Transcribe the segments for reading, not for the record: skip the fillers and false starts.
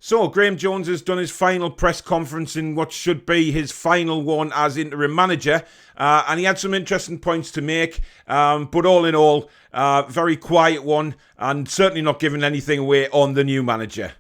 So, Graeme Jones has done his final press conference in what should be his final one as interim manager, and he had some interesting points to make, but all in all, very quiet one, and certainly not giving anything away on the new manager.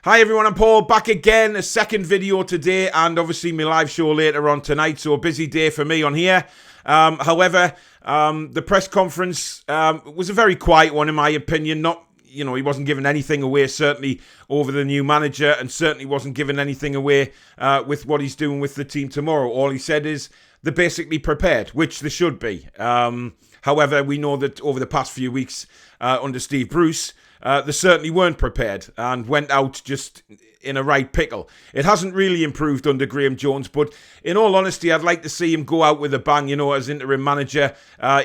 Hi everyone, I'm Paul, back again, a second video today, and obviously my live show later on tonight, so a busy day for me on here. However, the press conference was a very quiet one in my opinion. He wasn't giving anything away, certainly over the new manager, and certainly wasn't giving anything away with what he's doing with the team tomorrow. All he said is they're basically prepared, which they should be. However, we know that over the past few weeks under Steve Bruce, they certainly weren't prepared and went out just in a right pickle. It hasn't really improved under Graeme Jones, but in all honesty, I'd like to see him go out with a bang, as interim manager.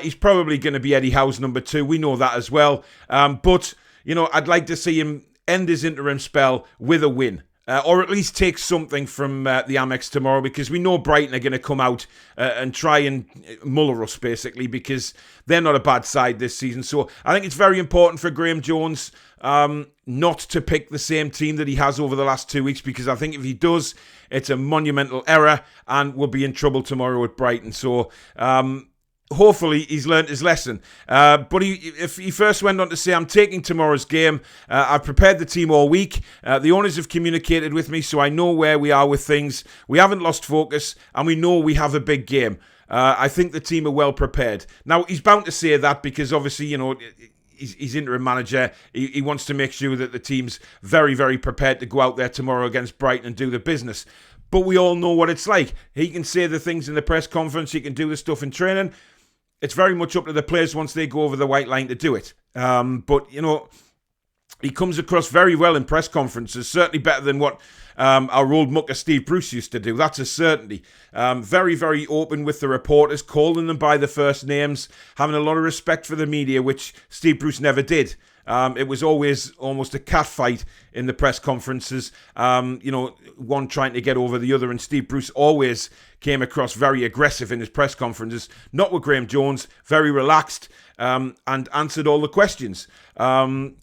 He's probably going to be Eddie Howe's number 2. We know that as well. But I'd like to see him end his interim spell with a win. Or at least take something from the Amex tomorrow, because we know Brighton are going to come out and try and muller us, basically, because they're not a bad side this season. So I think it's very important for Graeme Jones not to pick the same team that he has over the last 2 weeks, because I think if he does, it's a monumental error and we'll be in trouble tomorrow at Brighton. So hopefully he's learnt his lesson. But if he first went on to say, I'm taking tomorrow's game. I've prepared the team all week. The owners have communicated with me, so I know where we are with things. We haven't lost focus, and we know we have a big game. I think the team are well prepared. Now, he's bound to say that because obviously, he's interim manager. He wants to make sure that the team's very, very prepared to go out there tomorrow against Brighton and do the business. But we all know what it's like. He can say the things in the press conference. He can do the stuff in training. It's very much up to the players once they go over the white line to do it. But he comes across very well in press conferences, certainly better than what our old mucker Steve Bruce used to do. That's a certainty. Very, very open with the reporters, calling them by the first names, having a lot of respect for the media, which Steve Bruce never did. It was always almost a cat fight in the press conferences, one trying to get over the other, and Steve Bruce always came across very aggressive in his press conferences, not with Graeme Jones, very relaxed, and answered all the questions. On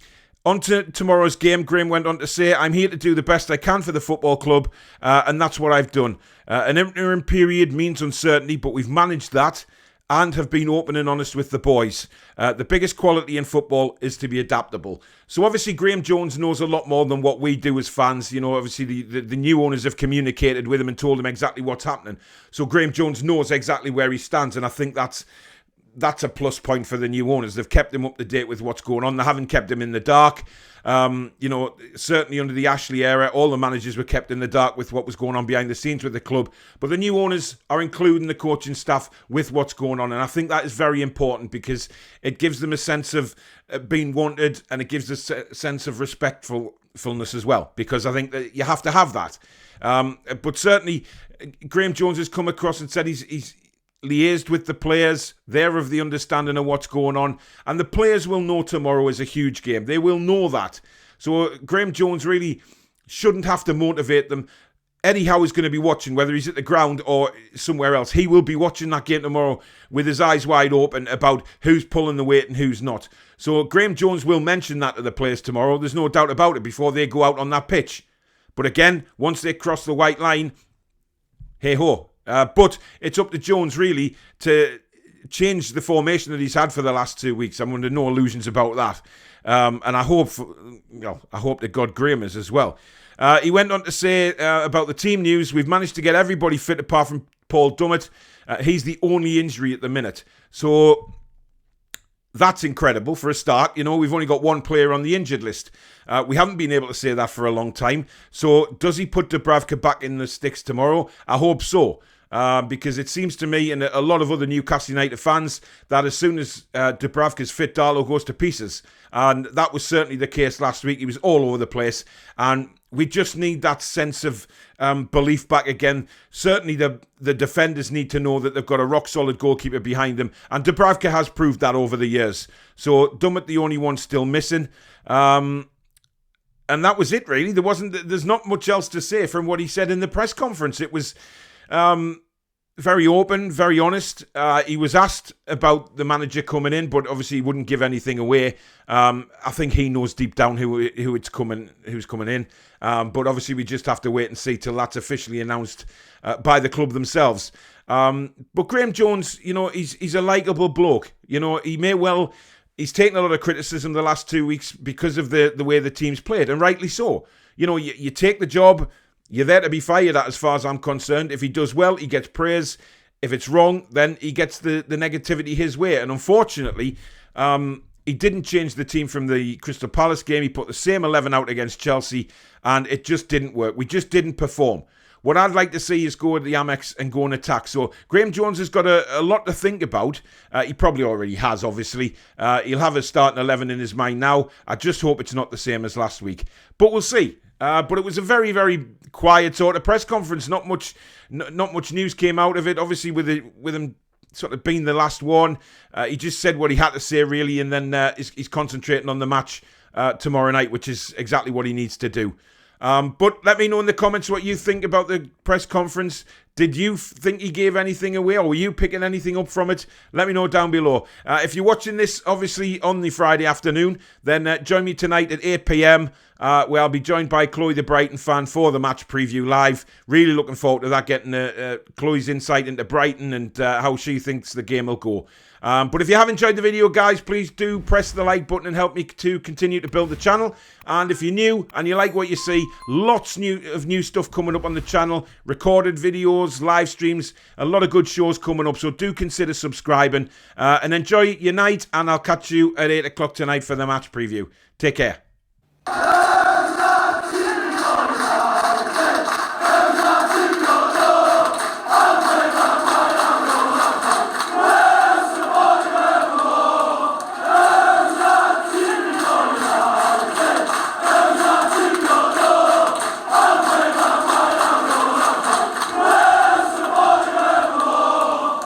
to tomorrow's game, Graeme went on to say, I'm here to do the best I can for the football club, and that's what I've done. An interim period means uncertainty, but we've managed that and have been open and honest with the boys. The biggest quality in football is to be adaptable. So obviously Graeme Jones knows a lot more than what we do as fans. Obviously the new owners have communicated with him and told him exactly what's happening. So Graeme Jones knows exactly where he stands, and I think that's a plus point for the new owners. They've kept him up to date with what's going on. They haven't kept him in the dark. Certainly under the Ashley era, all the managers were kept in the dark with what was going on behind the scenes with the club. But the new owners are including the coaching staff with what's going on. And I think that is very important because it gives them a sense of being wanted, and it gives a sense of respectfulness as well, because I think that you have to have that. But certainly Graeme Jones has come across and said he's liaised with the players. They're of the understanding of what's going on, and the players will know tomorrow is a huge game. They will know that. So Graeme Jones really shouldn't have to motivate them. Eddie Howe is going to be watching, whether he's at the ground or somewhere else. He will be watching that game tomorrow with his eyes wide open about who's pulling the weight and who's not. So Graeme Jones will mention that to the players tomorrow. There's no doubt about it, before they go out on that pitch. But again, once they cross the white line, hey-ho. But it's up to Jones really to change the formation that he's had for the last 2 weeks. I'm under no illusions about that. And I hope that God Graeme is as well. He went on to say about the team news, we've managed to get everybody fit apart from Paul Dummett. He's the only injury at the minute. So that's incredible for a start. We've only got one player on the injured list. We haven't been able to say that for a long time. So does he put Dubravka back in the sticks tomorrow? I hope so. Because it seems to me and a lot of other Newcastle United fans that as soon as Dubravka's fit, Darlow goes to pieces. And that was certainly the case last week. He was all over the place. And we just need that sense of belief back again. Certainly the defenders need to know that they've got a rock-solid goalkeeper behind them. And Dubravka has proved that over the years. So Dummett, the only one still missing. And that was it, really. There's not much else to say from what he said in the press conference. It was very open, very honest. He was asked about the manager coming in, but obviously he wouldn't give anything away. I think he knows deep down who's coming in. But obviously we just have to wait and see till that's officially announced by the club themselves. But Graeme Jones, he's a likeable bloke. He's taken a lot of criticism the last 2 weeks because of the way the team's played, and rightly so. You take the job, you're there to be fired at, as far as I'm concerned. If he does well, he gets praise. If it's wrong, then he gets the negativity his way. And unfortunately, he didn't change the team from the Crystal Palace game. He put the same 11 out against Chelsea, and it just didn't work. We just didn't perform. What I'd like to see is go to the Amex and go and attack. So Graeme Jones has got a lot to think about. He probably already has, obviously. He'll have a starting 11 in his mind now. I just hope it's not the same as last week. But we'll see. But it was a very, very quiet sort of press conference. Not much news came out of it. Obviously, with him sort of being the last one, he just said what he had to say, really, and then he's concentrating on the match tomorrow night, which is exactly what he needs to do. But let me know in the comments what you think about the press conference. Did you think he gave anything away, or were you picking anything up from it? Let me know down below. If you're watching this, obviously, on the Friday afternoon, then join me tonight at 8 p.m, where I'll be joined by Chloe, the Brighton fan, for the match preview live. Really looking forward to that, getting Chloe's insight into Brighton and how she thinks the game will go. But if you have enjoyed the video, guys, please do press the like button and help me to continue to build the channel. And if you're new and you like what you see, lots of new stuff coming up on the channel. Recorded videos, live streams, a lot of good shows coming up. So do consider subscribing and enjoy your night. And I'll catch you at 8 o'clock tonight for the match preview. Take care.